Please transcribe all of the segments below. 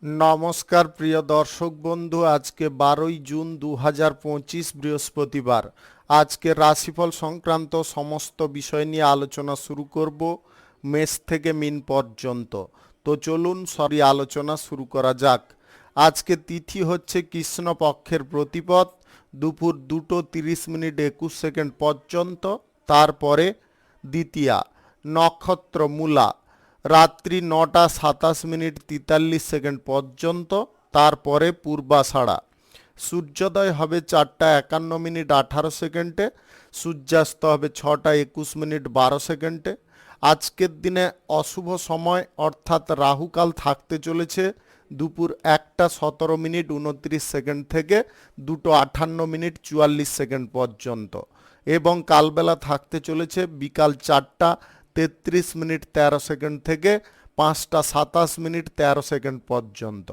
নমস্কার প্রিয় দর্শক বন্ধু, আজকে 12ই জুন 2025 বৃহস্পতিবার। আজকে রাশিফল সংক্রান্ত সমস্ত বিষয় নিয়ে আলোচনা শুরু করব, মেষ থেকে মিন পর্যন্ত। তো চলুন সরি আলোচনা শুরু করা যাক। আজকে তিথি হচ্ছে কৃষ্ণপক্ষের প্রতিপদ, দুপুর 2:30 মিনিট 21 সেকেন্ড পর্যন্ত। তারপরে দ্বিতীয়া, নক্ষত্র মূলা, রাত্রি 9:27 মিনিট 43 সেকেন্ড পর্যন্ত। তারপরে পূর্বাষাঢ়া, সূর্যোদয় হবে 4:51 মিনিট 18 সেকেন্ডে, সূর্যাস্ত হবে 6:21 মিনিট 12 সেকেন্ডে। আজকের দিনে অশুভ সময় অর্থাৎ রাহুকাল থাকতে চলেছে দুপুর 1:17 মিনিট 29 সেকেন্ড থেকে 2:58 মিনিট 44 সেকেন্ড পর্যন্ত, এবং কালবেলা থাকতে চলেছে বিকাল 4:33 মিনিট 13 সেকেন্ড থেকে 5:27 মিনিট 13 সেকেন্ড পর্যন্ত।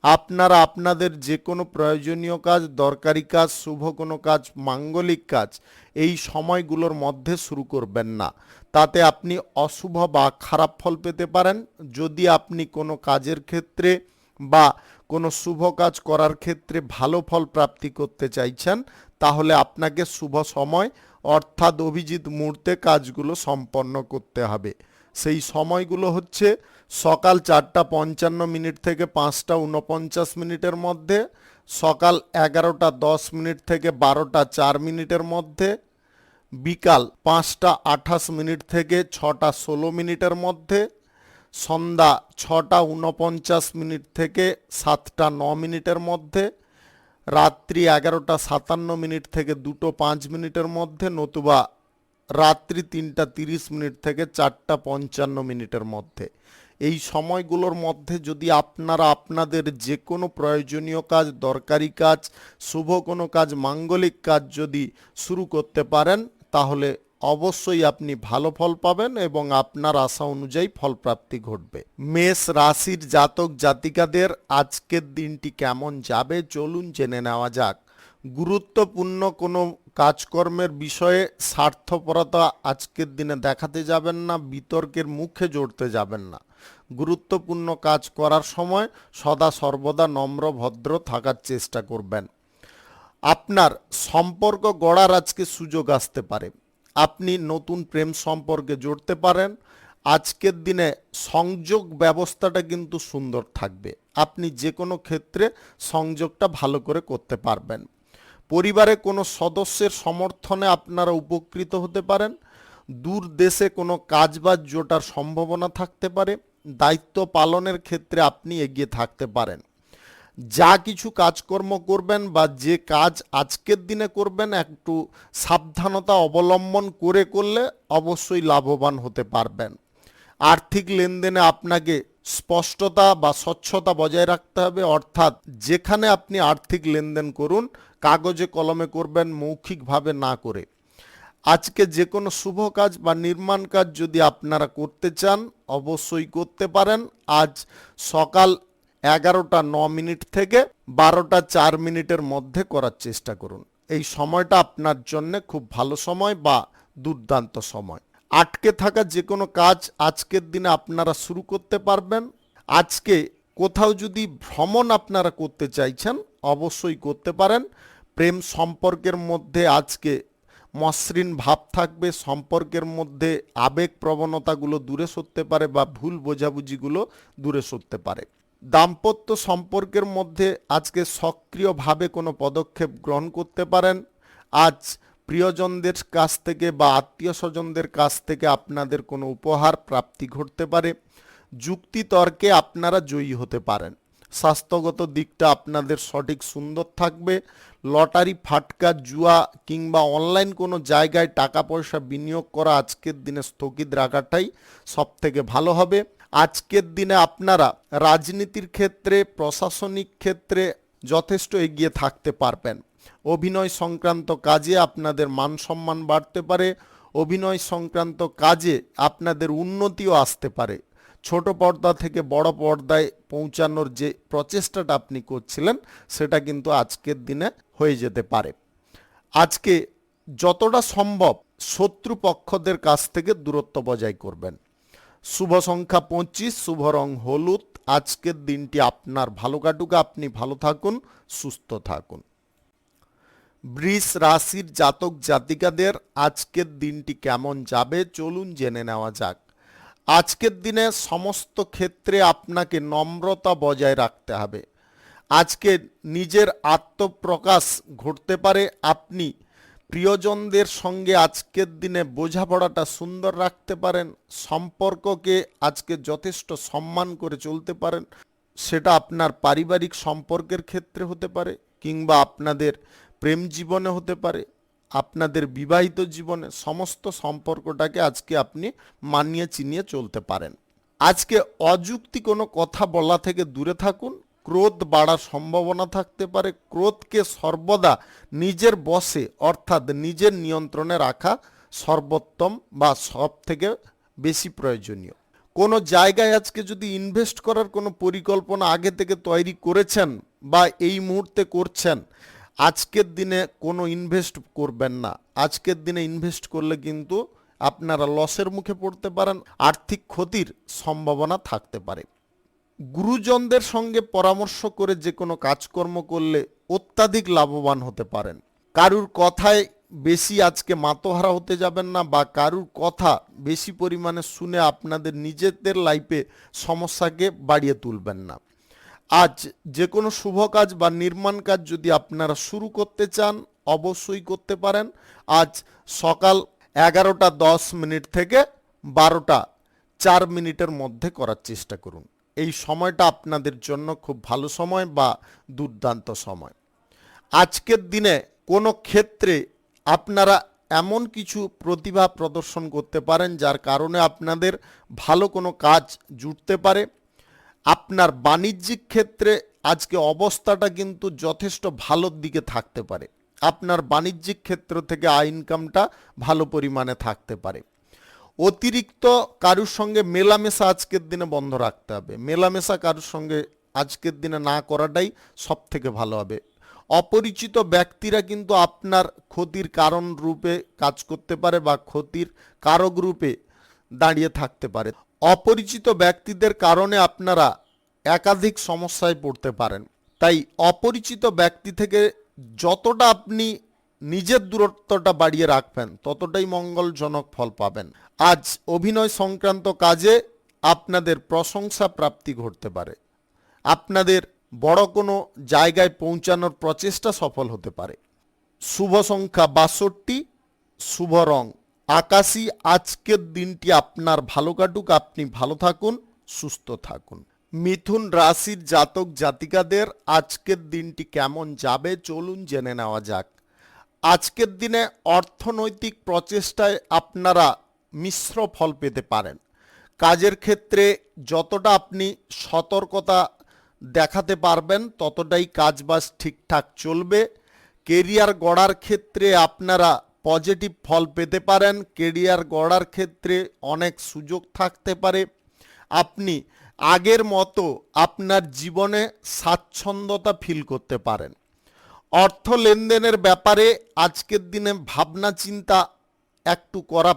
আপনারা আপনাদের যে কোনো প্রয়োজনীয় কাজ, দরকারি কাজ, শুভ কোনো কাজ, মাঙ্গলিক কাজ এই সময়গুলোর মধ্যে শুরু করবেন না, তাতে আপনি অশুভ বা খারাপ ফল পেতে পারেন। যদি আপনি কোনো কাজের ক্ষেত্রে বা কোনো শুভ কাজ করার ক্ষেত্রে ভালো ফল প্রাপ্তি করতে চাইছেন, তাহলে আপনাকে শুভ সময় অর্থাৎ অভিজিৎ মুহূর্তে কাজগুলো সম্পন্ন করতে হবে। সেই সময়গুলো হচ্ছে সকাল 4:55 মিনিট থেকে 5:49 মিনিটের মধ্যে, সকাল 11:10 মিনিট থেকে 12:04 মিনিটের মধ্যে, বিকাল 5:28 মিনিট থেকে 6:16 মিনিটের মধ্যে, সন্ধ্যা 6:49 মিনিট থেকে 7:09 মিনিটের মধ্যে, রাত্রি 11:57 মিনিট থেকে 2:05 মিনিটের মধ্যে, নতুবা রাত্রি 3:30 মিনিট থেকে 4:55 মিনিটের মধ্যে। এই সময়গুলোর মধ্যে যদি আপনারা আপনাদের যে কোনো প্রয়োজনীয় কাজ, দরকারি কাজ, শুভ কোনো কাজ, মাঙ্গলিক কাজ যদি শুরু করতে পারেন, তাহলে অবশ্যই আপনি ভালো ফল পাবেন এবং আপনার আশা অনুযায়ী ফলপ্রাপ্তি ঘটবে। মেষ রাশির জাতক জাতিকাদের আজকের দিনটি কেমন যাবে চলুন জেনে নেওয়া যাক। গুরুত্বপূর্ণ কোনো কাজকর্মের বিষয়ে স্বার্থপরতা আজকের দিনে দেখাতে যাবেন না, বিতর্কের মুখে জড়তে যাবেন না। গুরুত্বপূর্ণ কাজ করার সময় সদা সর্বদা নম্র ভদ্র থাকার চেষ্টা করবেন। আপনার সম্পর্ক গড়ার আজকে সুযোগ আসতে পারে, আপনি নতুন প্রেম সম্পর্কে জড়তে পারেন। আজকের দিনে সংযোগ ব্যবস্থাটা কিন্তু সুন্দর থাকবে, আপনি যে কোনো ক্ষেত্রে সংযোগটা ভালো করে করতে পারবেন। পরিবারে কোনো সদস্যের সমর্থনে আপনারা উপকৃত হতে পারেন। দূর দেশে কোনো কাজবাজ জোটার সম্ভাবনা থাকতে পারে। দায়িত্ব পালনের ক্ষেত্রে আপনি এগিয়ে থাকতে পারেন। যা কিছু কাজকর্ম করবেন বা যে কাজ আজকের দিনে করবেন, একটু সাবধানতা অবলম্বন করে করলে অবশ্যই লাভবান হতে পারবেন। আর্থিক লেনদেনে আপনাকে স্পষ্টতা বা স্বচ্ছতা বজায় রাখতে হবে, অর্থাৎ যেখানে আপনি আর্থিক লেনদেন করুন কাগজে কলমে করবেন, মৌখিকভাবে না করে। আজকে যে কোনো শুভ কাজ বা নির্মাণ কাজ যদি আপনারা করতে চান অবশ্যই করতে পারেন। আজ সকাল 11:09 মিনিট থেকে 12:04 মিনিটের মধ্যে করার চেষ্টা করুন। এই সময়টা আপনার জন্য খুব ভালো সময় বা দুর্দান্ত সময়। আটকে থাকা যে কোনো কাজ আজকের দিনে আপনারা শুরু করতে পারবেন। আজকে কোথাও যদি ভ্রমণ আপনারা করতে চাইছেন অবশ্যই করতে পারেন। প্রেম সম্পর্কের মধ্যে আজকে মসৃণ ভাব থাকবে, সম্পর্কের মধ্যে আবেগ প্রবণতাগুলো দূরে সরতে পারে বা ভুল বোঝাবুঝিগুলো দূরে সরতে পারে। দাম্পত্য সম্পর্কের মধ্যে আজকে সক্রিয়ভাবে কোনো পদক্ষেপ গ্রহণ করতে পারেন। আজ প্রিয়জনদের কাছ থেকে বা আত্মীয় স্বজনদের কাছ থেকে আপনাদের কোনো উপহার প্রাপ্তি ঘটতে পারে। যুক্তিতর্কে আপনারা জয়ী হতে পারেন। স্বাস্থ্যগত দিকটা আপনাদের সঠিক সুন্দর থাকবে। লটারি, ফাটকা, জুয়া কিংবা অনলাইন কোনো জায়গায় টাকা পয়সা বিনিয়োগ করা আজকের দিনে স্থগিত রাখাটাই সবথেকে ভালো হবে। আজকের দিনে আপনারা রাজনীতির ক্ষেত্রে, প্রশাসনিক ক্ষেত্রে যথেষ্ট এগিয়ে থাকতে পারবেন। অভিনয় সংক্রান্ত কাজে আপনাদের মান সম্মান বাড়তে পারে। অভিনয় সংক্রান্ত কাজে আপনাদের উন্নতিও আসতে পারে। ছোট পর্দা থেকে বড় পর্দায় পৌঁছানোর যে প্রচেষ্টাটা আপনি করছিলেন সেটা কিন্তু আজকের দিনে হয়ে যেতে পারে। আজকে যতটা সম্ভব শত্রুপক্ষদের কাছ থেকে দূরত্ব বজায় করবেন। শুভ সংখ্যা 25, শুভ রং হলুদ, আজকের দিনটি আপনার ভালো কাটুক, আপনি ভালো থাকুন, সুস্থ থাকুন। বৃষ রাশির জাতক জাতিকাদের আজকের দিনটি কেমন যাবে চলুন জেনে নেওয়া যাক। আজকের দিনে সমস্ত ক্ষেত্রে আপনাকে নম্রতা বজায় রাখতে হবে। আজকে নিজের আত্মপ্রকাশ ঘটতে পারে। আপনি প্রিয়জনদের সঙ্গে আজকের দিনে বোঝাপড়াটা সুন্দর রাখতে পারেন। সম্পর্ককে আজকে যথেষ্ট সম্মান করে চলতে পারেন। সেটা আপনার পারিবারিক সম্পর্কের ক্ষেত্রে হতে পারে, কিংবা আপনাদের প্রেম জীবনে হতে পারে, আপনাদের বিবাহিত জীবনে। সমস্ত সম্পর্কটাকে আজকে আপনি মানিয়ে চিনিয়ে চলতে পারেন। আজকে অযুক্তি কোনো কথা বলা থেকে দূরে থাকুন। ক্রোধ বাড়ার সম্ভাবনা থাকতে পারে। ক্রোধকে সর্বদা নিজের বশে অর্থাৎ নিজের নিয়ন্ত্রণে রাখা সর্বোত্তম বা সব থেকে বেশি প্রয়োজনীয়। কোনো জায়গায় আজকে যদি ইনভেস্ট করার কোনো পরিকল্পনা আগে থেকে তৈরি করেছেন বা এই মুহূর্তে করছেন, আজকের দিনে কোনো ইনভেস্ট করবেন না। আজকের দিনে ইনভেস্ট করলে কিন্তু আপনারা লসের মুখে পড়তে পারেন, আর্থিক ক্ষতির সম্ভাবনা থাকতে পারে। গুরুজনদের সঙ্গে পরামর্শ করে যে কোনো কাজকর্ম করলে অত্যাধিক লাভবান হতে পারেন। কারুর কথায় বেশি আজকে মাতোহারা হতে যাবেন না, বা কারুর কথা বেশি পরিমাণে শুনে আপনাদের নিজেদের লাইফে সমস্যাকে বাড়িয়ে তুলবেন না। আজ যে কোনো শুভ কাজ বা নির্মাণ কাজ যদি আপনারা শুরু করতে চান অবশ্যই করতে পারেন। আজ সকাল 11:10 থেকে 12:04 মধ্যে করার চেষ্টা করুন। এই সময়টা আপনাদের জন্য খুব ভালো সময় বা দুর্দান্ত সময়। আজকের দিনে কোনো ক্ষেত্রে আপনারা এমন কিছু প্রতিভা প্রদর্শন করতে পারেন যার কারণে আপনাদের ভালো কোনো কাজ জুটতে পারে। আপনার বাণিজ্যিক ক্ষেত্রে আজকে অবস্থাটা কিন্তু যথেষ্ট ভালোর দিকে থাকতে পারে। আপনার বাণিজ্যিক ক্ষেত্র থেকে আয় ইনকামটা ভালো পরিমাণে থাকতে পারে। অতিরিক্ত কারুর সঙ্গে মেলামেশা আজকের দিনে বন্ধ রাখতে হবে। মেলামেশা কারুর সঙ্গে আজকের দিনে না করাটাই সব থেকে ভালো হবে। অপরিচিত ব্যক্তিরা কিন্তু আপনার ক্ষতির কারণ রূপে কাজ করতে পারে বা ক্ষতির কারক রূপে দাঁড়িয়ে থাকতে পারে। অপরিচিত ব্যক্তিদের কারণে আপনারা একাধিক সমস্যায় পড়তে পারেন। তাই অপরিচিত ব্যক্তি থেকে যতটা আপনি নিজের দূরত্বটা বাড়িয়ে রাখবেন ততটাই মঙ্গলজনক ফল পাবেন। আজ অভিনয় সংক্রান্ত কাজে আপনাদের প্রশংসা প্রাপ্তি ঘটতে পারে। আপনাদের বড় কোনো জায়গায় পৌঁছানোর প্রচেষ্টা সফল হতে পারে। শুভ সংখ্যা 62, শুভ রং আকাশী। আজকের দিনটি আপনার ভালো কাটুক, আপনি ভালো থাকুন, সুস্থ থাকুন। মিথুন রাশির জাতক জাতিকাদের আজকের দিনটি কেমন যাবে চলুন জেনে নেওয়া যাক। আজকের দিনে অর্থনৈতিক প্রচেষ্টায় আপনারা মিশ্র ফল পেতে পারেন। কাজের ক্ষেত্রে যতটা আপনি সতর্কতা দেখাতে পারবেন ততটাই কাজবাজ ঠিকঠাক চলবে। কেরিয়ার গড়ার ক্ষেত্রে আপনারা পজিটিভ ফল পেতে পারেন। কেরিয়ার গড়ার ক্ষেত্রে অনেক সুযোগ থাকতে পারে। আপনি আগের মতো আপনার জীবনে স্বাচ্ছন্দ্যতা ফিল করতে পারেন। অর্থ লেনদেনের ব্যাপারে আজকের দিনে ভাবনা চিন্তা একটু করা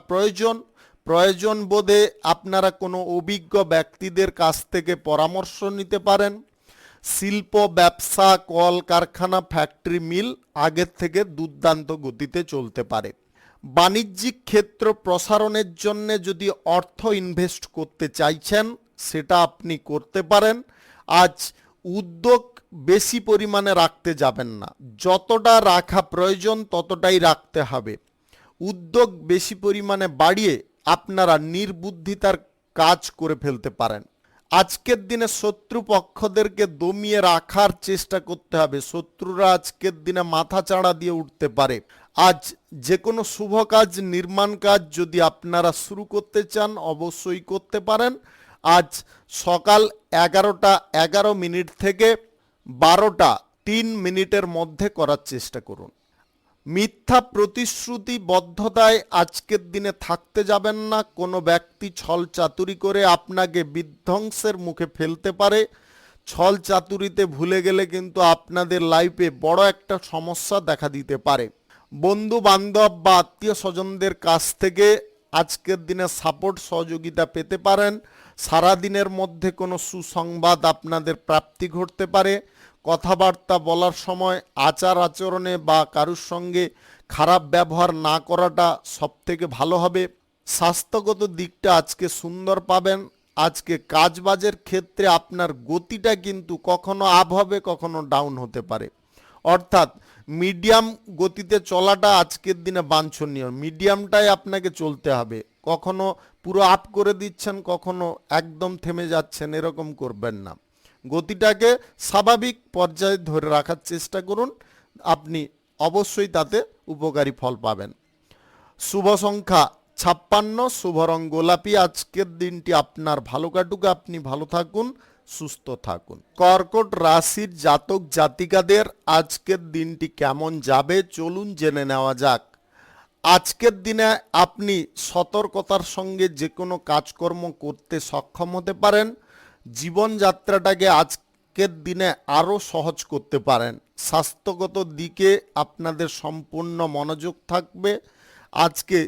প্রয়োজন বোধে আপনারা কোনো অভিজ্ঞ ব্যক্তিদের কাছ থেকে পরামর্শ নিতে পারেন। শিল্প ব্যবসা কল কারখানা ফ্যাক্টরি মিল আগের থেকে দুর্দান্ত গতিতে চলতে পারে। বাণিজ্যিক ক্ষেত্র প্রসারণের জন্য যদি অর্থ ইনভেস্ট করতে চাইছেন সেটা আপনি করতে পারেন। আজ উদ্যোগ বেশি পরিমাণে রাখতে যাবেন না, যতটা রাখা প্রয়োজন ততটাই রাখতে হবে। উদ্যোগ বেশি পরিমাণে বাড়িয়ে আপনারা নির্বুদ্ধিতার কাজ করে ফেলতে পারেন। আজকের দিনে শত্রুপক্ষদেরকে দমিয়ে রাখার চেষ্টা করতে হবে। শত্রুরা আজকের দিনে মাথা চাড়া দিয়ে উঠতে পারে। আজ যে কোনো শুভ কাজ নির্মাণ কাজ যদি আপনারা শুরু করতে চান অবশ্যই করতে পারেন। আজ সকাল 11:11 থেকে 12:03 মধ্যে করার চেষ্টা করুন। মিথ্যা প্রতিশ্রুতিবদ্ধতায় আজকের দিনে থাকতে যাবেন না। কোনো ব্যক্তি ছল চাতুরি করে আপনাকে বিধ্বংসের মুখে ফেলতে পারে। ছল চাতুরিতে ভুলে গেলে কিন্তু আপনাদের লাইফে বড় একটা সমস্যা দেখা দিতে পারে। বন্ধু বান্ধব বা আত্মীয় স্বজনদের কাছ থেকে আজকের দিনে সাপোর্ট সহযোগিতা পেতে পারেন। সারাদিনের মধ্যে কোনো সুসংবাদ আপনাদের প্রাপ্তি ঘটতে পারে। কথাবার্তা বলার সময় আচার আচরণে বা কারুর সঙ্গে খারাপ ব্যবহার না করাটা সবথেকে ভালো হবে। স্বাস্থ্যগত দিকটা আজকে সুন্দর পাবেন। আজকে কাজবাজের ক্ষেত্রে আপনার গতিটা কিন্তু কখনো আপ হবে, কখনো ডাউন হতে পারে। অর্থাৎ মিডিয়াম গতিতে চলাটা আজকের দিনে বাঞ্ছনীয়। মিডিয়ামটাই আপনাকে চলতে হবে। কখনো পুরো আপ করে দিচ্ছেন, কখনো একদম থেমে যাচ্ছেন, এরকম করবেন না। গতিটাকে স্বাভাবিক পর্যায়ে ধরে রাখার চেষ্টা করুন। আপনি অবশ্যই তাতে উপকারী ফল পাবেন। শুভ সংখ্যা 56, শুভ রং গোলাপি। আজকের দিনটি আপনার ভালো কাটুক, আপনি ভালো থাকুন, সুস্থ থাকুন। কর্কট রাশির জাতক জাতিকাদের আজকের দিনটি কেমন যাবে চলুন জেনে নেওয়া যাক। আজকের দিনে আপনি সতর্কতার সঙ্গে যে কোনো কাজকর্ম করতে সক্ষম হতে পারেন। জীবনযাত্রাটাকে আজকের দিনে আরও সহজ করতে পারেন। স্বাস্থ্যগত দিকে আপনাদের সম্পূর্ণ মনোযোগ থাকবে। আজকে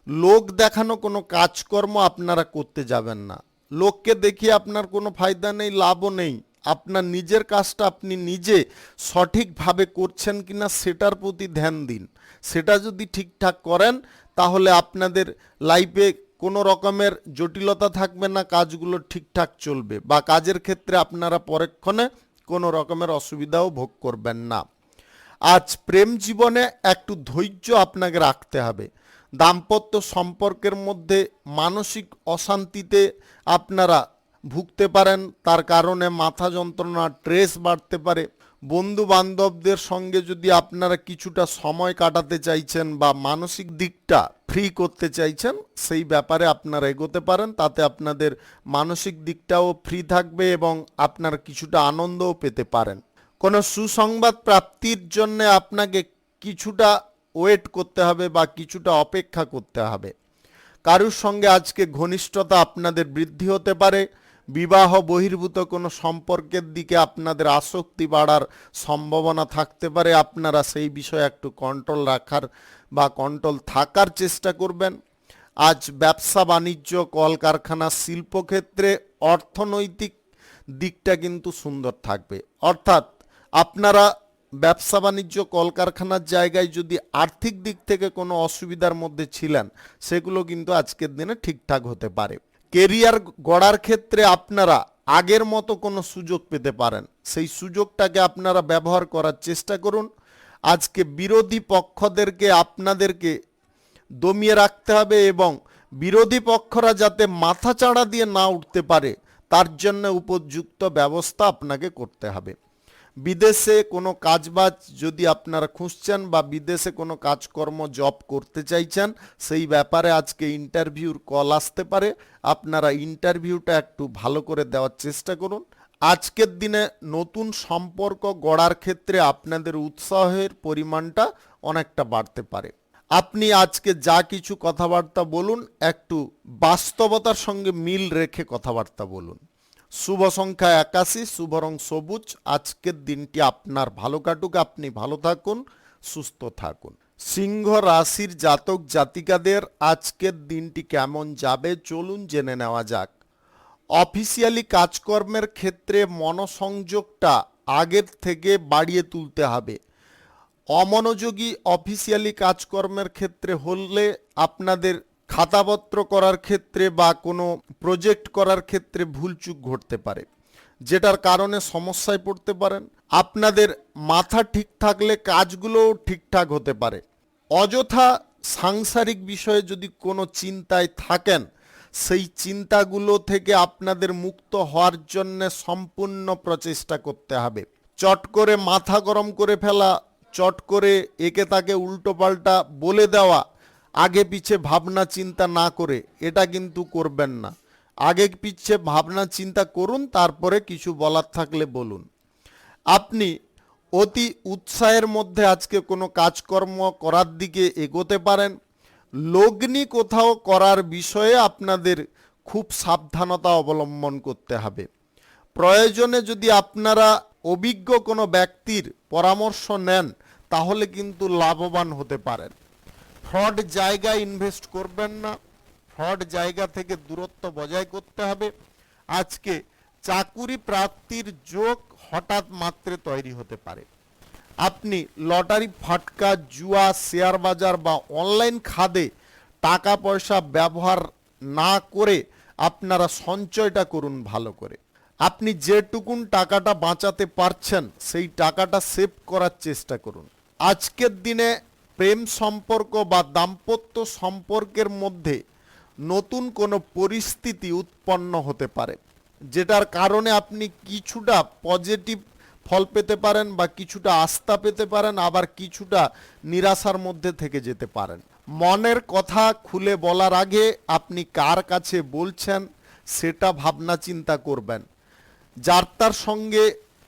লোক দেখানো কোনো কাজকর্ম আপনারা করতে যাবেন না। লোককে দেখিয়ে আপনার কোনো ফায়দা নেই, লাভও নেই। আপনার নিজের কাজটা আপনি নিজে সঠিকভাবে করছেন কিনা সেটার প্রতি ধ্যান দিন। সেটা যদি ঠিকঠাক করেন তাহলে আপনাদের লাইফে কোনো রকমের জটিলতা থাকবে না, কাজগুলো ঠিকঠাক চলবে বা কাজের ক্ষেত্রে আপনারা পরক্ষণে কোনো রকমের অসুবিধাও ভোগ করবেন না। আজ প্রেম জীবনে একটু ধৈর্য আপনাকে রাখতে হবে। দাম্পত্য সম্পর্কের মধ্যে মানসিক অশান্তিতে আপনারা ভুগতে পারেন, তার কারণে মাথা যন্ত্রণা, স্ট্রেস বাড়তে পারে। বন্ধু বান্ধবদের সঙ্গে যদি আপনারা কিছুটা সময় কাটাতে চাইছেন বা মানসিক দিকটা ফ্রি করতে চাইছেন, সেই ব্যাপারে আপনারা এগোতে পারেন। তাতে আপনাদের মানসিক দিকটাও ফ্রি থাকবে এবং আপনারা কিছুটা আনন্দও পেতে পারেন। কোনো সুসংবাদ প্রাপ্তির জন্য আপনাকে কিছুটা ওয়েট করতে হবে বা কিছুটা অপেক্ষা করতে হবে। কারুর সঙ্গে আজকে ঘনিষ্ঠতা আপনাদের বৃদ্ধি হতে পারে। বিবাহ বহির্ভূত কোনো সম্পর্কের দিকে আপনাদের আসক্তি বাড়ার সম্ভাবনা থাকতে পারে। আপনারা সেই বিষয়ে একটু কন্ট্রোল রাখার বা কন্ট্রোল থাকার চেষ্টা করবেন। আজ ব্যবসা বাণিজ্য, কলকারখানা, শিল্পক্ষেত্রে অর্থনৈতিক দিকটা কিন্তু সুন্দর থাকবে। অর্থাৎ আপনারা ব্যবসা বাণিজ্য, কলকারখানার জায়গায় যদি আর্থিক দিক থেকে কোনো অসুবিধার মধ্যে ছিলেন, সেগুলো কিন্তু আজকের দিনে ঠিকঠাক হতে পারে। কেরিয়ার গড়ার ক্ষেত্রে আপনারা আগের মতো কোনো সুযোগ পেতে পারেন। সেই সুযোগটাকে আপনারা ব্যবহার করার চেষ্টা করুন। আজকে বিরোধী পক্ষদেরকে আপনাদেরকে দমিয়ে রাখতে হবে এবং বিরোধী পক্ষরা যাতে মাথা চাড়া দিয়ে না উঠতে পারে তার জন্য উপযুক্ত ব্যবস্থা আপনাকে করতে হবে। বিদেশে কোনো কাজবাজ যদি আপনারা খুঁজছেন বা বিদেশে কোনো কাজকর্ম জব করতে চাইছেন, সেই ব্যাপারে আজকে ইন্টারভিউর কল আসতে পারে। আপনারা ইন্টারভিউটা একটু ভালো করে দেওয়ার চেষ্টা করুন। আজকের দিনে নতুন সম্পর্ক গড়ার ক্ষেত্রে আপনাদের উৎসাহের পরিমাণটা অনেকটা বাড়তে পারে। আপনি আজকে যা কিছু কথাবার্তা বলুন, একটু বাস্তবতার সঙ্গে মিল রেখে কথাবার্তা বলুন। শুভ সংখ্যা 81, শুভ রং সবুজ। আজকের দিনটি আপনার ভালো কাটুক, আপনি ভালো থাকুন, সুস্থ থাকুন। সিংহ রাশির জাতক জাতিকাদের আজকের দিনটি কেমন যাবে চলুন জেনে নেওয়া যাক। অফিসিয়ালি কাজকর্মের ক্ষেত্রে মনোসংযোগটা আগের থেকে বাড়িয়ে তুলতে হবে। অমনোযোগী অফিসিয়ালি কাজকর্মের ক্ষেত্রে হলে আপনাদের খাতাপত্র করার ক্ষেত্রে বা কোনো প্রজেক্ট করার ক্ষেত্রে ভুলচুক ঘটতে পারে, যেটার কারণে সমস্যায় পড়তে পারেন। আপনাদের মাথা ঠিক থাকলে কাজগুলোও ঠিকঠাক হতে পারে। অযথা সাংসারিক বিষয়ে যদি কোনো চিন্তায় থাকেন, সেই চিন্তাগুলো থেকে আপনাদের মুক্ত হওয়ার জন্য সম্পূর্ণ প্রচেষ্টা করতে হবে। চট করে মাথা গরম করে ফেলা, চট করে একে তাকে উল্টোপাল্টা বলে দেওয়া, আগে পিছে ভাবনা চিন্তা না করে, এটা কিন্তু করবেন না। আগে পিছে ভাবনা চিন্তা করুন, তারপরে কিছু বলার থাকলে বলুন। আপনি অতি উৎসাহের মধ্যে আজকে কোনো কাজকর্ম করার দিকে এগোতে পারেন। লগ্নি কোথাও করার বিষয়ে আপনাদের খুব সাবধানতা অবলম্বন করতে হবে। প্রয়োজনে যদি আপনারা অভিজ্ঞ কোনো ব্যক্তির পরামর্শ নেন তাহলে কিন্তু লাভবান হতে পারেন। ফ্রড জায়গায় ইনভেস্ট করবেন না। ফ্রড জায়গা থেকে দূরত্ব বজায় করতে হবে। আজকে চাকুরি প্রাপ্তির যোগ হঠাৎ মাত্রে তৈরি হতে পারে। আপনি লটারি, ফাটকা, জুয়া, শেয়ার বাজার বা অনলাইন খাদে টাকা পয়সা ব্যবহার না করে আপনারা সঞ্চয়টা করুন ভালো করে। আপনি যেটুকুন টাকাটা বাঁচাতে পারছেন সেই টাকাটা সেভ করার চেষ্টা করুন। আজকের দিনে প্রেম সম্পর্ক বা দাম্পত্য সম্পর্কের মধ্যে নতুন কোনো পরিস্থিতি উৎপন্ন হতে পারে, যেটার কারণে আপনি কিছুটা পজিটিভ ফল পেতে পারেন বা কিছুটা আস্থা পেতে পারেন, আবার কিছুটা নিরাশার মধ্যে থেকে যেতে পারেন। মনের কথা খুলে বলার আগে আপনি কার কাছে বলছেন সেটা ভাবনা চিন্তা করবেন। যার তার সঙ্গে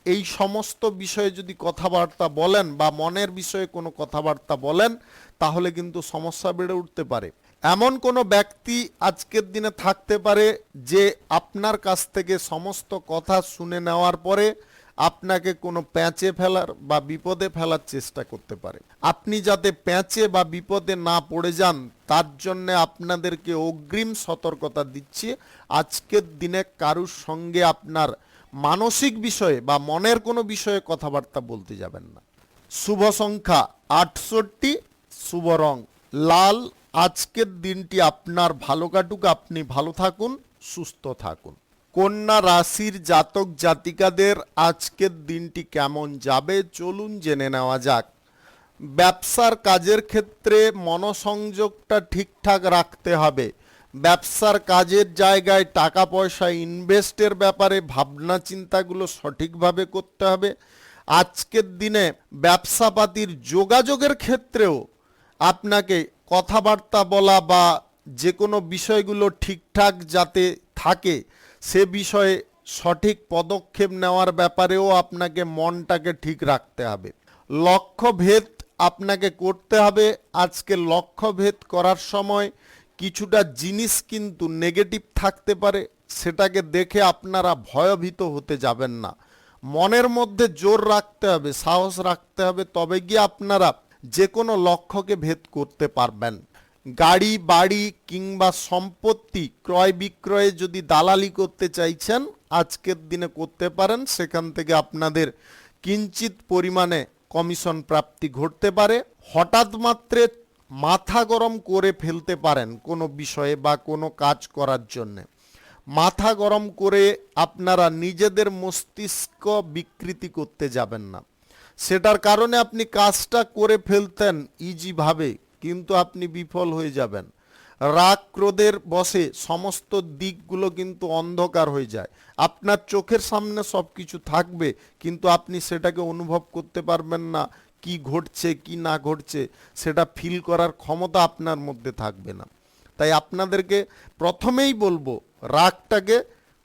এই সমস্ত বিষয়ে যদি কথাবার্তা বলেন বা মনের বিষয়ে কোনো কথাবার্তা বলেন তাহলে কিন্তু সমস্যা বেড়ে উঠতে পারে। এমন কোনো ব্যক্তি আজকের দিনে থাকতে পারে যে আপনার কাছ থেকে সমস্ত কথা শুনে নেওয়ার পরে আপনাকে কোনো প্যাঁচে ফেলার বা বিপদে ফেলার চেষ্টা করতে পারে। আপনি যাতে প্যাঁচে বা বিপদে না পড়ে যান তার জন্য আপনাদেরকে অগ্রিম সতর্কতা দিচ্ছি, আজকের দিনে কারুর সঙ্গে আপনার মানসিক বিষয়ে বা মনের কোনো বিষয়ে কথাবার্তা বলতে যাবেন না। শুভ সংখ্যা 68, শুভ রং লাল। আজকের দিনটি আপনার ভালো কাটুক, আপনি ভালো থাকুন, সুস্থ থাকুন। কন্যা রাশির জাতক জাতিকাদের আজকের দিনটি কেমন যাবে চলুন জেনে নেওয়া যাক। ব্যবসার কাজের ক্ষেত্রে মনোসংযোগটা ঠিকঠাক রাখতে হবে। ব্যবসার কাজের জায়গায় টাকা পয়সা ইনভেস্টের ব্যাপারে ভাবনা চিন্তাগুলো সঠিকভাবে করতে হবে। আজকের দিনে ব্যবসাপাতির যোগাযোগের ক্ষেত্রেও আপনাকে কথাবার্তা বলা বা যে কোনো বিষয়গুলো ঠিকঠাক যাতে থাকে সে বিষয়ে সঠিক পদক্ষেপ নেওয়ার ব্যাপারেও আপনাকে মনটাকে ঠিক রাখতে হবে। লক্ষ্যভেদ আপনাকে করতে হবে। আজকে লক্ষ্যভেদ করার সময় কিছুটা জিনিস কিন্তু নেগেটিভ থাকতে পারে, সেটাকে দেখে আপনারা ভয়ভীত হতে যাবেন না। মনের মধ্যে জোর রাখতে হবে, সাহস রাখতে হবে, তবে গিয়ে আপনারা যে কোনো লক্ষ্যকে ভেদ করতে পারবেন। গাড়ি, বাড়ি কিংবা সম্পত্তি ক্রয় বিক্রয়ে যদি দালালি করতে চাইছেন আজকের দিনে করতে পারেন, সেখান থেকে আপনাদের কিঞ্চিত পরিমাণে কমিশন প্রাপ্তি ঘটতে পারে। হঠাৎ মাত্রে মাথা গরম করে ফেলতে পারেন কোনো বিষয়ে বা কোনো কাজ করার জন্যে। মাথা গরম করে আপনারা নিজেদের মস্তিষ্ক বিকৃতি করতে যাবেন না। সেটার কারণে আপনি কাজটা করে ফেলতেন ইজিভাবে, কিন্তু আপনি বিফল হয়ে যাবেন। রাগ ক্রোধের বশে সমস্ত দিকগুলো কিন্তু অন্ধকার হয়ে যায়। আপনার চোখের সামনে সব কিছু থাকবে কিন্তু আপনি সেটাকে অনুভব করতে পারবেন না, কি ঘটছে কি না ঘটছে সেটা ফিল করার ক্ষমতা আপনার মধ্যে থাকবে না। তাই আপনাদেরকে প্রথমেই বলবো রাগটাকে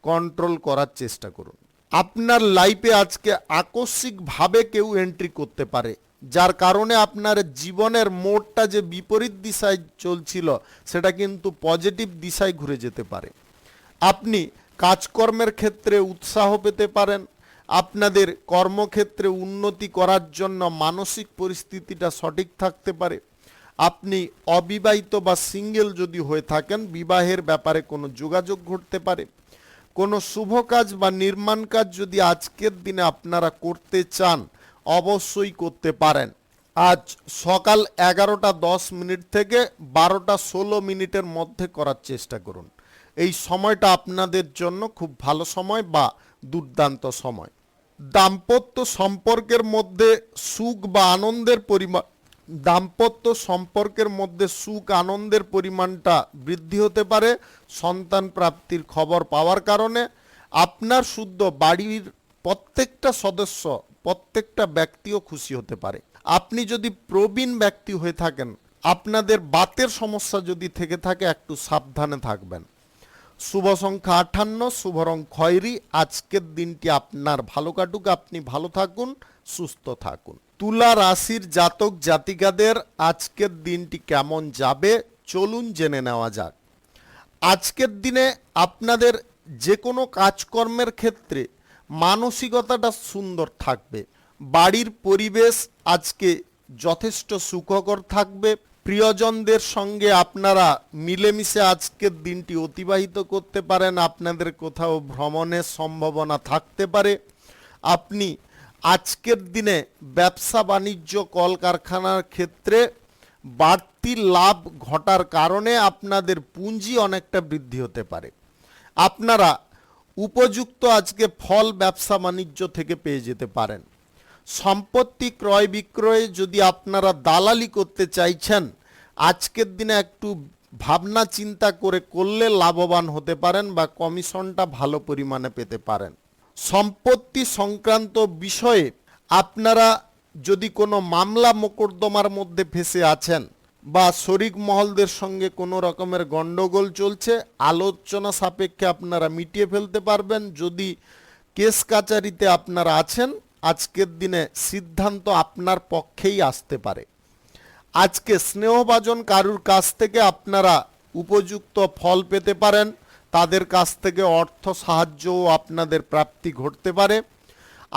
কন্ট্রোল করার চেষ্টা করুন। আপনার লাইফে আজকে আকস্মিকভাবে কেউ এন্ট্রি করতে পারে, যার কারণে আপনার জীবনের মোড়টা যে বিপরীত দিশায় চলছিল সেটা কিন্তু পজিটিভ দিশায় ঘুরে যেতে পারে। আপনি কাজকর্মের ক্ষেত্রে উৎসাহ পেতে পারেন। আপনাদের কর্মক্ষেত্রে উন্নতি করার জন্য মানসিক পরিস্থিতিটা সঠিক থাকতে পারে। আপনি অবিবাহিত বা সিঙ্গেল যদি হয়ে থাকেন বিবাহের ব্যাপারে কোনো যোগাযোগ ঘটতে পারে। কোনো শুভ কাজ বা নির্মাণ কাজ যদি আজকের দিনে আপনারা করতে চান অবশ্যই করতে পারেন। আজ সকাল 11:10 থেকে 12:16 মধ্যে করার চেষ্টা করুন। এই সময়টা আপনাদের জন্য খুব ভালো সময় বা দুর্দান্ত সময়। দাম্পত্য সম্পর্কের মধ্যে সুখ বা আনন্দের পরিমাণ সুখ আনন্দের পরিমাণটা বৃদ্ধি হতে পারে। সন্তান প্রাপ্তির খবর পাওয়ার কারণে আপনার শুদ্ধ বাড়ির প্রত্যেকটা সদস্য, প্রত্যেকটা ব্যক্তিও খুশি হতে পারে। আপনি যদি প্রবীণ ব্যক্তি হয়ে থাকেন, আপনাদের বাতের সমস্যা যদি থেকে থাকে একটু সাবধানে থাকবেন। শুভ সংখ্যা 58, শুভ রং খয়েরি। আজকের দিনটি আপনার ভালো কাটুক, আপনি ভালো থাকুন, সুস্থ থাকুন। তুলা রাশির জাতক জাতিকাদের আজকের দিনটি কেমন যাবে চলুন জেনে নেওয়া যাক। আজকের দিনে আপনাদের যে কোনো কাজকর্মের ক্ষেত্রে মানসিকতাটা সুন্দর থাকবে। বাড়ির পরিবেশ আজকে যথেষ্ট সুখকর থাকবে। প্রিয়জনদের সঙ্গে আপনারা মিলেমিশে আজকের দিনটি অতিবাহিত করতে পারেন। আপনাদের কোথাও ভ্রমণের সম্ভাবনা থাকতে পারে। আপনি আজকের দিনে ব্যবসা বাণিজ্য কলকারখানার ক্ষেত্রে বাড়তি লাভ ঘটার কারণে আপনাদের পুঁজি অনেকটা বৃদ্ধি হতে পারে। আপনারা উপযুক্ত আজকে ফল ব্যবসা বাণিজ্য থেকে পেয়ে যেতে পারেন। সম্পত্তি ক্রয় বিক্রয়ে যদি আপনারা দালালি করতে চাইছেন, আজকের দিনে একটু ভাবনা চিন্তা করে করলে লাভবান হতে পারেন বা কমিশনটা ভালো পরিমাণে পেতে পারেন। সম্পত্তি সংক্রান্ত বিষয়ে আপনারা যদি কোনো মামলা মোকদ্দমার মধ্যে ফেঁসে আছেন বা শরিক মহলদের সঙ্গে কোনো রকমের গন্ডগোল চলছে, আলোচনা সাপেক্ষে আপনারা মিটিয়ে ফেলতে পারবেন। যদি কেস কাচারিতে আপনারা আছেন, আজকের দিনে সিদ্ধান্ত আপনার পক্ষেই আসতে পারে। আজকে স্নেহভাজন কারুর কাছ থেকে আপনারা উপযুক্ত ফল পেতে পারেন। তাদের কাছ থেকে অর্থ সাহায্যও আপনাদের প্রাপ্তি ঘটতে পারে।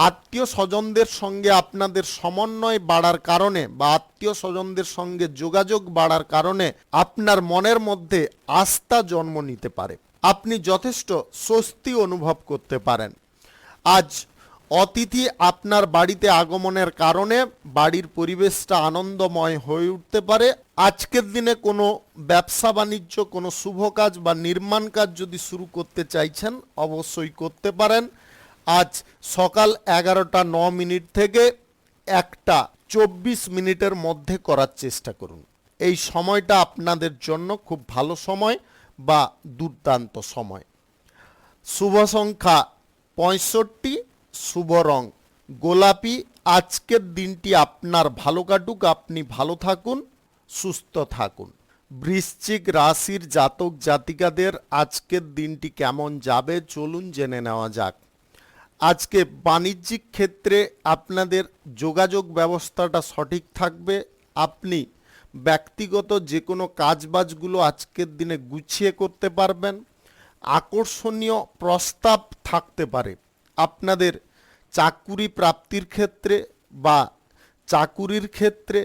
আত্মীয় স্বজনদের সঙ্গে আপনাদের সমন্বয় বাড়ার কারণে বা আত্মীয় স্বজনদের সঙ্গে যোগাযোগ বাড়ার কারণে আপনার মনের মধ্যে আস্থা জন্ম নিতে পারে। আপনি যথেষ্ট স্বস্তি অনুভব করতে পারেন। আজ অতিথি আপনার বাড়িতে আগমনের কারণে বাড়ির পরিবেশটা আনন্দময় হয়ে উঠতে পারে। আজকের দিনে কোনো ব্যবসা বাণিজ্য, কোনো শুভ কাজ বা নির্মাণ কাজ যদি শুরু করতে চাইছেন, অবশ্যই করতে পারেন। আজ সকাল 11:09 থেকে 1:24 মধ্যে করার চেষ্টা করুন। এই সময়টা আপনাদের জন্য খুব ভালো সময় বা দুর্দান্ত সময়। শুভ সংখ্যা 65, শুভ রং গোলাপি। আজকের দিনটি আপনার ভালো কাটুক, আপনি ভালো থাকুন, সুস্থ থাকুন। বৃশ্চিক রাশির জাতক জাতিকাদের আজকের দিনটি কেমন যাবে চলুন জেনে নেওয়া যাক। আজকে বাণিজ্যিক ক্ষেত্রে আপনাদের যোগাযোগ ব্যবস্থাটা সঠিক থাকবে। আপনি ব্যক্তিগত যে কোনো কাজবাজগুলো আজকের দিনে গুছিয়ে করতে পারবেন। আকর্ষণীয় প্রস্তাব থাকতে পারে আপনাদের চাকুরি প্রাপ্তির ক্ষেত্রে বা চাকুরির ক্ষেত্রে।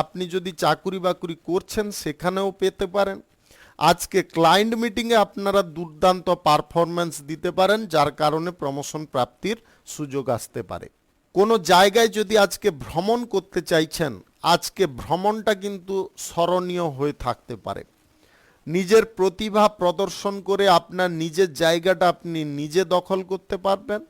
আপনি যদি চাকুরি বাকুরি করছেন সেখানেও পেতে পারেন। আজকে ক্লায়েন্ট মিটিংয়ে আপনারা দুর্দান্ত পারফরম্যান্স দিতে পারেন, যার কারণে প্রমোশন প্রাপ্তির সুযোগ আসতে পারে। কোনো জায়গায় যদি আজকে ভ্রমণ করতে চাইছেন, আজকে ভ্রমণটা কিন্তু স্মরণীয় হয়ে থাকতে পারে। নিজের প্রতিভা প্রদর্শন করে আপনার নিজের জায়গাটা আপনি নিজে দখল করতে পারবেন।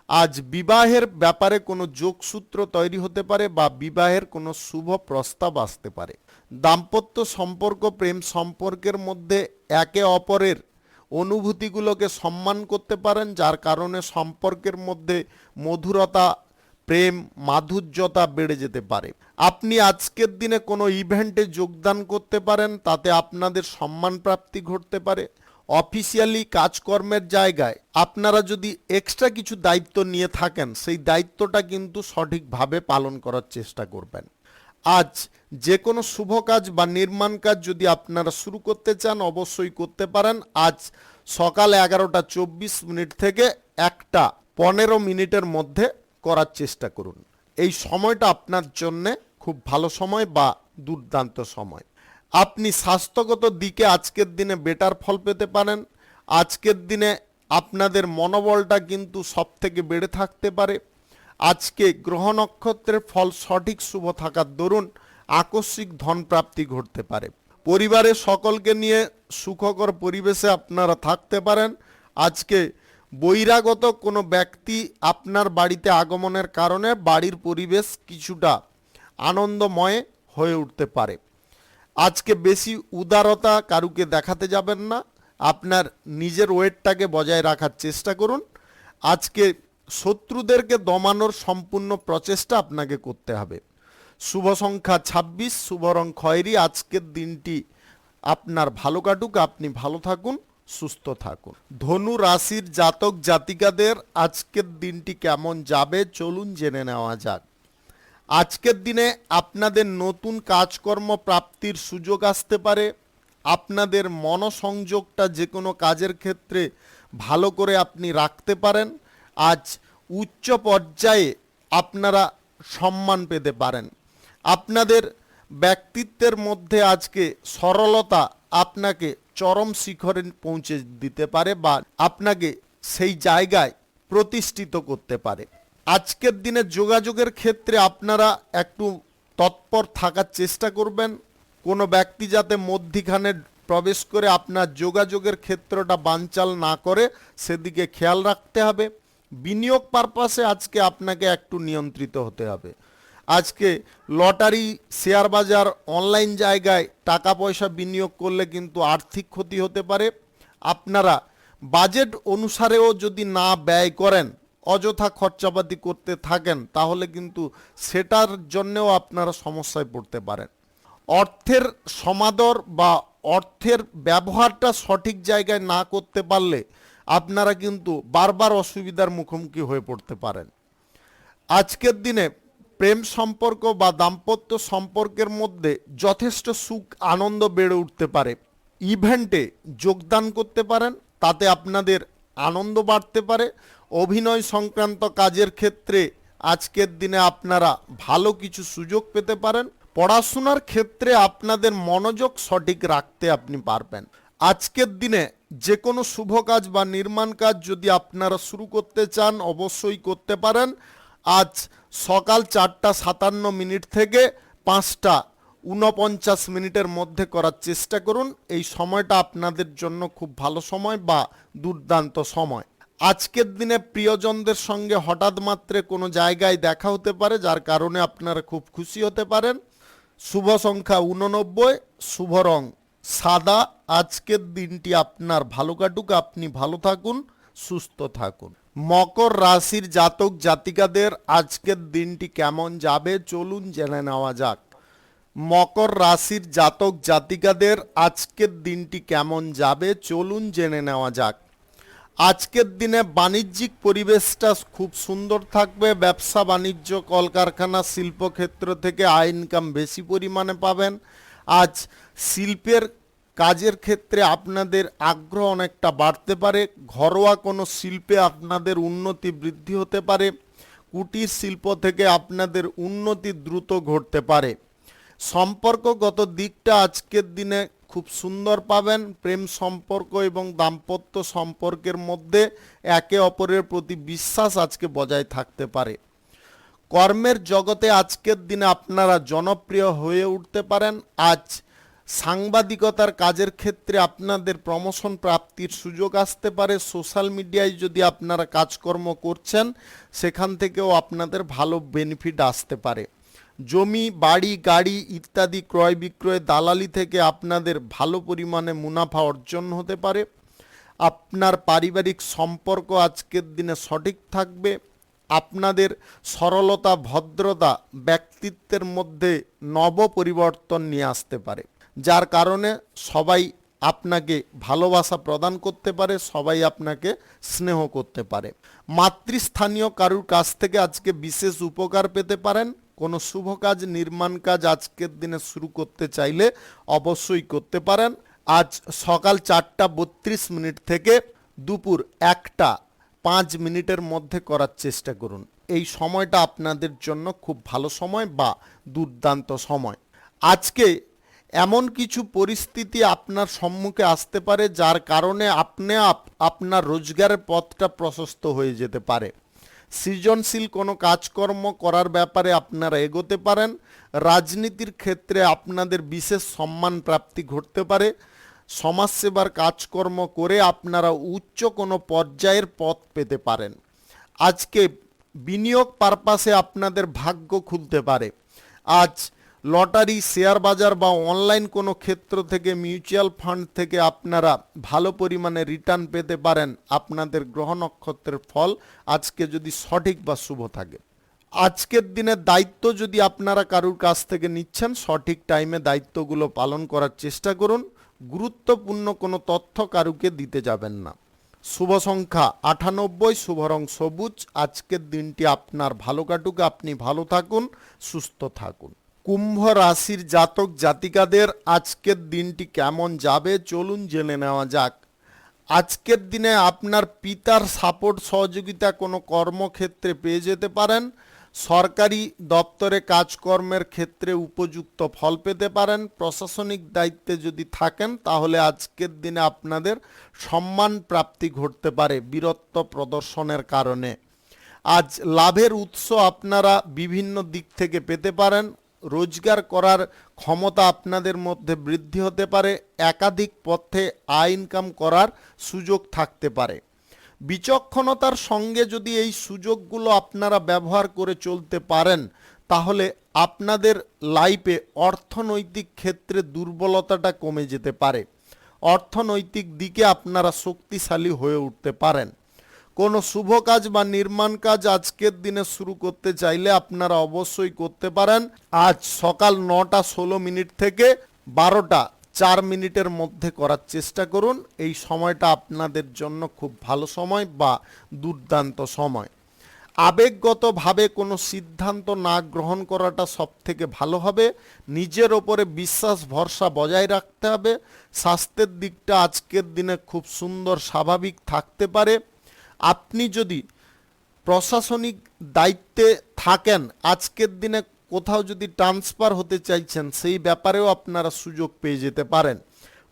আজ বিবাহের ব্যাপারে কোনো যোগসূত্র তৈরি হতে পারে বা বিবাহের কোনো শুভ প্রস্তাব আসতে পারে। দাম্পত্য সম্পর্ক, প্রেম সম্পর্কের মধ্যে একে অপরের অনুভূতিগুলোকে সম্মান করতে পারেন, যার কারণে সম্পর্কের মধ্যে মধুরতা, প্রেম, মাধুর্যতা বেড়ে যেতে পারে। আপনি আজকের দিনে কোনো ইভেন্টে যোগদান করতে পারেন, তাতে আপনাদের সম্মান প্রাপ্তি ঘটতে পারে। অফিসিয়ালি কাজকর্মের জায়গায় আপনারা যদি এক্সট্রা কিছু দায়িত্ব নিয়ে থাকেন, সেই দায়িত্বটা কিন্তু সঠিকভাবে পালন করার চেষ্টা করবেন। আজ যে কোনো শুভ কাজ বা নির্মাণ কাজ যদি আপনারা শুরু করতে চান, অবশ্যই করতে পারেন। আজ সকাল 11:24 থেকে 1:15 মধ্যে করার চেষ্টা করুন। এই সময়টা আপনার জন্য খুব ভালো সময় বা দুর্দান্ত সময়। আপনি স্বাস্থ্যগত দিকে আজকের দিনে বেটার ফল পেতে পারেন। আজকের দিনে আপনাদের মনোবলটা কিন্তু সবথেকে বেড়ে থাকতে পারে। আজকে গ্রহ নক্ষত্রের ফল সঠিক শুভ থাকার দরুন আকস্মিক ধন প্রাপ্তি ঘটতে পারে। পরিবারের সকলকে নিয়ে সুখকর পরিবেশে আপনারা থাকতে পারেন। আজকে বহিরাগত কোনো ব্যক্তি আপনার বাড়িতে আগমনের কারণে বাড়ির পরিবেশ কিছুটা আনন্দময় হয়ে উঠতে পারে। আজকে বেশি উদারতা কারুকে দেখাতে যাবেন না। আপনার নিজের ওয়েটটাকে বজায় রাখার চেষ্টা করুন। আজকে শত্রুদেরকে দমানোর সম্পূর্ণ প্রচেষ্টা আপনাকে করতে হবে। শুভ সংখ্যা 26, শুভ রং খয়েরি। আজকের দিনটি আপনার ভালো কাটুক, আপনি ভালো থাকুন, সুস্থ থাকুন। ধনু রাশির জাতক জাতিকাদের আজকের দিনটি কেমন যাবে চলুন জেনে নেওয়া যাক। আজকের দিনে আপনাদের নতুন কাজকর্ম প্রাপ্তির সুযোগ আসতে পারে। আপনাদের মনোসংযোগটা যে কোনো কাজের ক্ষেত্রে ভালো করে আপনি রাখতে পারেন। আজ উচ্চ পর্যায়ে আপনারা সম্মান পেতে পারেন। আপনাদের ব্যক্তিত্বের মধ্যে আজকে সরলতা আপনাকে চরম শিখরে পৌঁছে দিতে পারে বা আপনাকে সেই জায়গায় প্রতিষ্ঠিত করতে পারে। আজকের দিনে যোগাযোগের ক্ষেত্রে আপনারা একটু তৎপর থাকার চেষ্টা করবেন। কোনো ব্যক্তি যাতে মধ্যিখানে প্রবেশ করে আপনার যোগাযোগের ক্ষেত্রটা বানচাল না করে সেদিকে খেয়াল রাখতে হবে। বিনিয়োগ পারপাসে আজকে আপনাকে একটু নিয়ন্ত্রিত হতে হবে। আজকে লটারি, শেয়ার বাজার, অনলাইন জায়গায় টাকা পয়সা বিনিয়োগ করলে কিন্তু আর্থিক ক্ষতি হতে পারে। আপনারা বাজেট অনুসারেও যদি না ব্যয় করেন, অযথা খরচাপাতি করতে থাকেন, তাহলে কিন্তু সেটার জন্যও আপনারা সমস্যায় পড়তে পারেন। অর্থের সমাদর বা অর্থের ব্যবহারটা সঠিক জায়গায় না করতে পারলে আপনারা কিন্তু বারবার অসুবিধার মুখোমুখি হয়ে পড়তে পারেন। আজকের দিনে প্রেম সম্পর্ক বা দাম্পত্য সম্পর্কের মধ্যে যথেষ্ট সুখ আনন্দ বেড়ে উঠতে পারে। ইভেন্টে যোগদান করতে পারেন, তাতে আপনাদের আনন্দ বাড়তে পারে। অভিনয় সংক্রান্ত কাজের ক্ষেত্রে আজকের দিনে আপনারা ভালো কিছু সুযোগ পেতে পারেন। পড়াশোনার ক্ষেত্রে আপনাদের মনোযোগ সঠিক রাখতে আপনি পারবেন। আজকের দিনে যে কোনো শুভ কাজ বা নির্মাণ কাজ যদি আপনারা শুরু করতে চান অবশ্যই করতে পারেন। আজ সকাল 4:57 থেকে 5:49 মধ্যে করার চেষ্টা করুন। এই সময়টা আপনাদের জন্য খুব ভালো সময় বা দুর্দান্ত সময়। আজকের দিনে প্রিয়জনদের সঙ্গে হঠাৎ মাত্রে কোনো জায়গায় দেখা হতে পারে, যার কারণে আপনারা খুব খুশি হতে পারেন। শুভ সংখ্যা 89, শুভ রং সাদা। আজকের দিনটি আপনার ভালো কাটুক, আপনি ভালো থাকুন, সুস্থ থাকুন। মকর রাশির জাতক জাতিকাদের আজকের দিনটি কেমন যাবে চলুন জেনে নেওয়া যাক। মকর রাশির জাতক জাতিকাদের আজকের দিনটি কেমন যাবে চলুন জেনে নেওয়া যাক। আজকের দিনে বাণিজ্যিক পরিবেশটা খুব সুন্দর থাকবে। ব্যবসা বাণিজ্য, কলকারখানা, শিল্পক্ষেত্র থেকে আয় ইনকাম বেশি পরিমাণে পাবেন। আজ শিল্পের কাজের ক্ষেত্রে আপনাদের আগ্রহ অনেকটা বাড়তে পারে। ঘরোয়া কোনো শিল্পে আপনাদের উন্নতি বৃদ্ধি হতে পারে। কুটির শিল্প থেকে আপনাদের উন্নতি দ্রুত ঘটতে পারে। সম্পর্কগত দিকটা আজকের দিনে খুব সুন্দর পাবেন। প্রেম সম্পর্ক এবং দাম্পত্য সম্পর্কের মধ্যে একে অপরের প্রতি বিশ্বাস আজকে বজায় থাকতে পারে। কর্মের জগতে আজকের দিনে আপনারা জনপ্রিয় হয়ে উঠতে পারেন। আজ সাংবাদিকতার কাজের ক্ষেত্রে আপনাদের প্রমোশন প্রাপ্তির সুযোগ আসতে পারে। সোশ্যাল মিডিয়ায় যদি আপনারা কাজকর্ম করছেন সেখান থেকেও আপনাদের ভালো বেনিফিট আসতে পারে। জমি, বাড়ি, গাড়ি ইত্যাদি ক্রয় বিক্রয়, দালালি থেকে আপনাদের ভালো পরিমাণে মুনাফা অর্জন হতে পারে। আপনার পারিবারিক সম্পর্ক আজকের দিনে সঠিক থাকবে। আপনাদের সরলতা, ভদ্রতা ব্যক্তিত্বের মধ্যে নব পরিবর্তন নিয়ে আসতে পারে, যার কারণে সবাই আপনাকে ভালোবাসা প্রদান করতে পারে, সবাই আপনাকে স্নেহ করতে পারে। মাতৃস্থানীয় কারুর কাছ থেকে আজকে বিশেষ উপকার পেতে পারেন। কোনো শুভ কাজ, নির্মাণ কাজ আজকের দিনে শুরু করতে চাইলে অবশ্যই করতে পারেন। আজ সকাল 4:32 থেকে দুপুর 1:05 মধ্যে করার চেষ্টা করুন। এই সময়টা আপনাদের জন্য খুব ভালো সময় বা দুর্দান্ত সময়। আজকে এমন কিছু পরিস্থিতি আপনার সম্মুখে আসতে পারে যার কারণে আপনার রোজগারের পথটা প্রশস্ত হয়ে যেতে পারে। সৃজনশীল কোনো কাজকর্ম করার ব্যাপারে আপনারা এগোতে পারেন। রাজনীতির ক্ষেত্রে আপনাদের বিশেষ সম্মান প্রাপ্তি ঘটতে পারে। সমাজসেবার কাজকর্ম করে আপনারা উচ্চ কোনো পর্যায়ের পথ পেতে পারেন। আজকে বিনিয়োগ পারপাসে আপনাদের ভাগ্য খুলতে পারে। আজ লটারি, শেয়ার বাজার বা অনলাইন কোনো ক্ষেত্র থেকে, মিউচুয়াল ফান্ড থেকে আপনারা ভালো পরিমাণে রিটার্ন পেতে পারেন। আপনাদের গ্রহ নক্ষত্রের ফল আজকে যদি সঠিক বা শুভ থাকে। আজকের দিনের দায়িত্ব যদি আপনারা কারুর কাছ থেকে নিচ্ছেন, সঠিক টাইমে দায়িত্বগুলো পালন করার চেষ্টা করুন। গুরুত্বপূর্ণ কোনো তথ্য কারুকে দিতে যাবেন না। শুভ সংখ্যা 98, শুভ রং সবুজ। আজকের দিনটি আপনার ভালো কাটুক, আপনি ভালো থাকুন, সুস্থ থাকুন। কুম্ভ রাশির জাতক জাতিকাদের আজকের দিনটি কেমন যাবে চলুন জেনে নেওয়া যাক। আজকের দিনে আপনার পিতার সাপোর্ট, সহযোগিতা কোনো কর্মক্ষেত্রে পেয়ে যেতে পারেন। সরকারি দপ্তরে কাজকর্মের ক্ষেত্রে উপযুক্ত ফল পেতে পারেন। প্রশাসনিক দায়িত্বে যদি থাকেন তাহলে আজকের দিনে আপনাদের সম্মান প্রাপ্তি ঘটতে পারে বীরত্ব প্রদর্শনের কারণে। আজ লাভের উৎস আপনারা বিভিন্ন দিক থেকে পেতে পারেন। রোজগার করার ক্ষমতা আপনাদের মধ্যে বৃদ্ধি হতে পারে। একাধিক পথে আয় ইনকাম করার সুযোগ থাকতে পারে। বিচক্ষণতার সঙ্গে যদি এই সুযোগগুলো আপনারা ব্যবহার করে চলতে পারেন তাহলে আপনাদের লাইফে অর্থনৈতিক ক্ষেত্রে দুর্বলতাটা কমে যেতে পারে। অর্থনৈতিক দিকে আপনারা শক্তিশালী হয়ে উঠতে পারেন। কোনো শুভ কাজ বা নির্মাণ কাজ আজকের দিনে শুরু করতে চাইলে আপনারা অবশ্যই করতে পারেন। আজ সকাল 9:16 থেকে 12:04 মধ্যে করার চেষ্টা করুন। এই সময়টা আপনাদের জন্য খুব ভালো সময় বা দুর্দান্ত সময়। আবেগগতভাবে কোনো সিদ্ধান্ত না গ্রহণ করাটা সবথেকে ভালো হবে। নিজের ওপরে বিশ্বাস ভরসা বজায় রাখতে হবে। স্বাস্থ্যের দিকটা আজকের দিনে খুব সুন্দর স্বাভাবিক থাকতে পারে। আপনি যদি প্রশাসনিক দায়িত্বে থাকেন, আজকের দিনে কোথাও যদি ট্রান্সফার হতে চাইছেন সেই ব্যাপারেও আপনারা সুযোগ পেয়ে যেতে পারেন।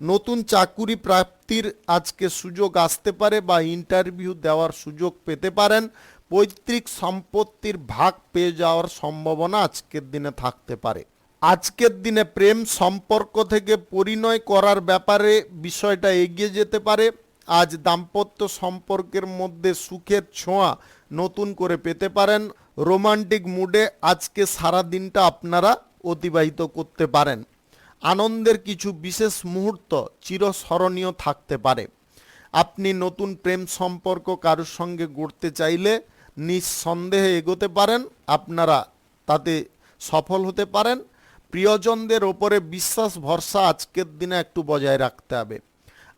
নতুন চাকুরি প্রাপ্তির আজকে সুযোগ আসতে পারে বা ইন্টারভিউ দেওয়ার সুযোগ পেতে পারেন। পৈতৃক সম্পত্তির ভাগ পেয়ে যাওয়ার সম্ভাবনা আজকের দিনে থাকতে পারে। আজকের দিনে প্রেম সম্পর্ক থেকে পরিণয় করার ব্যাপারে বিষয়টা এগিয়ে যেতে পারে। আজ দাম্পত্য সম্পর্কের মধ্যে সুখের ছোঁয়া নতুন করে পেতে পারেন। রোমান্টিক মুডে আজকে সারা দিনটা আপনারা অতিবাহিত করতে পারেন। আনন্দের কিছু বিশেষ মুহূর্ত চিরস্মরণীয় থাকতে পারে। আপনি নতুন প্রেম সম্পর্ক কারোর সঙ্গে গড়তে চাইলে নিঃসন্দেহে এগোতে পারেন। আপনারা তাতে সফল হতে পারেন। প্রিয়জনদের ওপরে বিশ্বাস ভরসা আজকের দিনে একটু বজায় রাখতে হবে।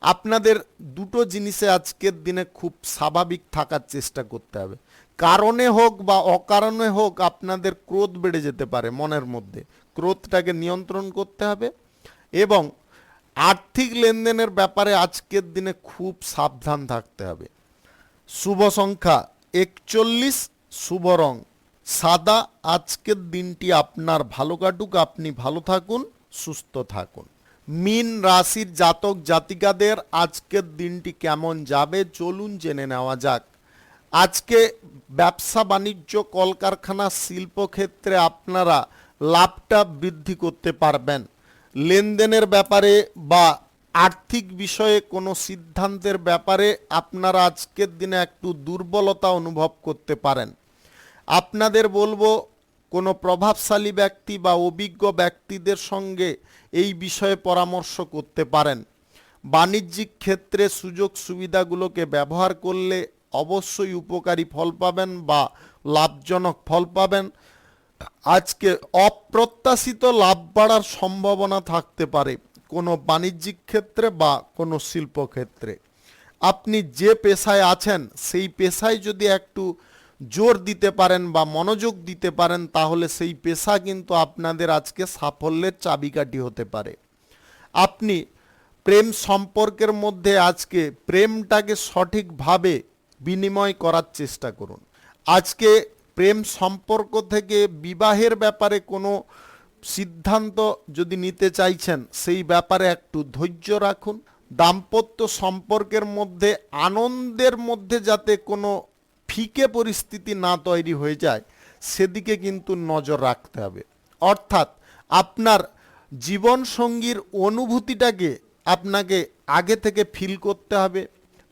আপনাদের দুটো জিনিসে আজকের দিনে খুব স্বাভাবিক থাকার চেষ্টা করতে হবে। কারণে হোক বা অকারণে হোক আপনাদের ক্রোধ বেড়ে যেতে পারে মনের মধ্যে। ক্রোধটাকে নিয়ন্ত্রণ করতে হবে এবং আর্থিক লেনদেনের ব্যাপারে আজকের দিনে খুব সাবধান থাকতে হবে। শুভ সংখ্যা 41, শুভ রং সাদা। আজকের দিনটি আপনার ভালো কাটুক, আপনি ভালো থাকুন, সুস্থ থাকুন। মীন রাশির জাতক জাতিকাদের আজকের দিনটি কেমন যাবে চলুন জেনে নেওয়া যাক। আজকে ব্যবসা বাণিজ্য কলকারখানা শিল্পক্ষেত্রে আপনারা লাভটা বৃদ্ধি করতে পারবেন। লেনদেনের ব্যাপারে বা আর্থিক বিষয়ে কোনো সিদ্ধান্তের ব্যাপারে আপনারা আজকের দিনে একটু দুর্বলতা অনুভব করতে পারেন। আপনাদের বলবো কোনো প্রভাবশালী ব্যক্তি বা অভিজ্ঞ ব্যক্তিদের সঙ্গে এই বিষয়ে পরামর্শ করতে পারেন। বাণিজ্যিক ক্ষেত্রে সুযোগ সুবিধাগুলোকে ব্যবহার করলে অবশ্যই উপকারী ফল পাবেন বা লাভজনক ফল পাবেন। আজকে অপ্রত্যাশিত লাভ বাড়ার সম্ভাবনা থাকতে পারে কোনো বাণিজ্যিক ক্ষেত্রে বা কোনো শিল্পক্ষেত্রে। আপনি যে পেশায় আছেন সেই পেশায় যদি একটু জোর দিতে পারেন বা মনোযোগ দিতে পারেন তাহলে সেই পেশা কিন্তু আপনাদের আজকে সাফল্যের চাবিকাঠি হতে পারে। আপনি প্রেম সম্পর্কের মধ্যে আজকে প্রেমটাকে সঠিকভাবে বিনিময় করার চেষ্টা করুন। আজকে প্রেম সম্পর্ক থেকে বিবাহের ব্যাপারে কোনো সিদ্ধান্ত যদি নিতে চাইছেন সেই ব্যাপারে একটু ধৈর্য রাখুন। দাম্পত্য সম্পর্কের মধ্যে আনন্দের মধ্যে যাতে কোনো ফিকে পরিস্থিতি না তৈরি হয়ে যায় সেদিকে কিন্তু নজর রাখতে হবে। অর্থাৎ আপনার জীবনসঙ্গীর অনুভূতিটাকে আপনাকে আগে থেকে ফিল করতে হবে।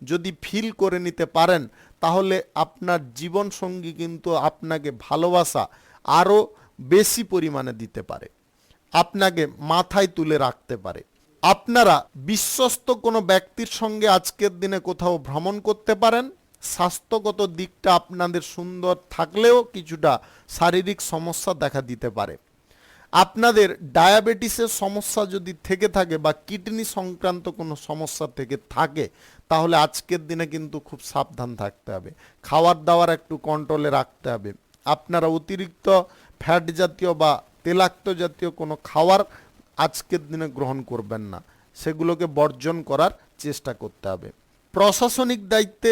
যদি ফিল করে নিতে পারেন তাহলে আপনার জীবনসঙ্গী কিন্তু আপনাকে ভালোবাসা আরও বেশি পরিমাণে দিতে পারে, আপনাকে মাথায় তুলে রাখতে পারে। আপনারা বিশ্বস্ত কোনো ব্যক্তির সঙ্গে আজকের দিনে কোথাও ভ্রমণ করতে পারেন। স্বাস্থ্যগত দিকটা আপনাদের সুন্দর থাকলেও কিছুটা শারীরিক সমস্যা দেখা দিতে পারে। আপনাদের ডায়াবেটিসের সমস্যা যদি থেকে থাকে বা কিডনি সংক্রান্ত কোনো সমস্যা থেকে থাকে তাহলে আজকের দিনে কিন্তু খুব সাবধান থাকতে হবে। খাওয়ার দাওয়ার একটু কন্ট্রোলে রাখতে হবে। আপনারা অতিরিক্ত ফ্যাট জাতীয় বা তেলাক্ত জাতীয় কোনো খাবার আজকের দিনে গ্রহণ করবেন না, সেগুলোকে বর্জন করার চেষ্টা করতে হবে। প্রশাসনিক দায়িত্বে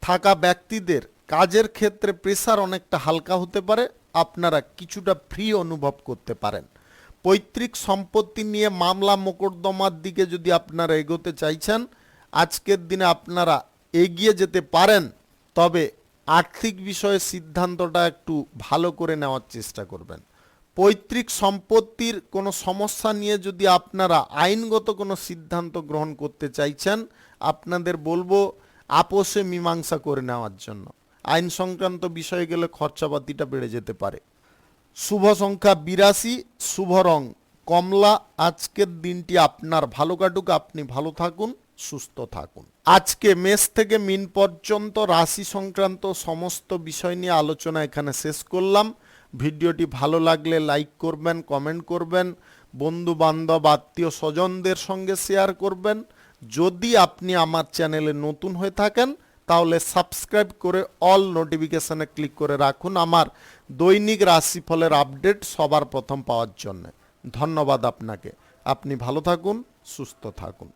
থাকা ব্যক্তিদের কাজের ক্ষেত্রে প্রেসার অনেকটা হালকা হতে পারে। আপনারা কিছুটা ফ্রি অনুভব করতে পারেন। পৈতৃক সম্পত্তি নিয়ে মামলা মোকদ্দমার দিকে যদি আপনারা এগোতে চাইছেন, আজকের দিনে আপনারা এগিয়ে যেতে পারেন, তবে আর্থিক বিষয়ে সিদ্ধান্তটা একটু ভালো করে নেওয়ার চেষ্টা করবেন। পৈতৃক সম্পত্তির কোনো সমস্যা নিয়ে যদি আপনারা আইনগত কোনো সিদ্ধান্ত গ্রহণ করতে চাইছেন, আপনাদের বলবো আপোষে মীমাংসা করে নেওয়ার জন্য। আইন সংক্রান্ত বিষয়ে গেলে খরচাপাতিটা বেড়ে যেতে পারে। শুভ সংখ্যা 82, শুভ রং কমলা। আজকের দিনটি আপনার ভালো কাটুক, আপনি ভালো থাকুন, সুস্থ থাকুন। আজকে মেষ থেকে মিন পর্যন্ত রাশি সংক্রান্ত সমস্ত বিষয় নিয়ে আলোচনা এখানে শেষ করলাম। ভিডিওটি ভালো লাগলে লাইক করবেন, কমেন্ট করবেন, বন্ধু বান্ধব আত্মীয় স্বজনদের সঙ্গে শেয়ার করবেন। যদি আপনি আমার চ্যানেলে নতুন হয়ে থাকেন তাহলে সাবস্ক্রাইব করে অল নোটিফিকেশনে ক্লিক করে রাখুন আমার দৈনিক রাশিফলের আপডেট সবার প্রথম পাওয়ার জন্য। ধন্যবাদ আপনাকে। আপনি ভালো থাকুন, সুস্থ থাকুন।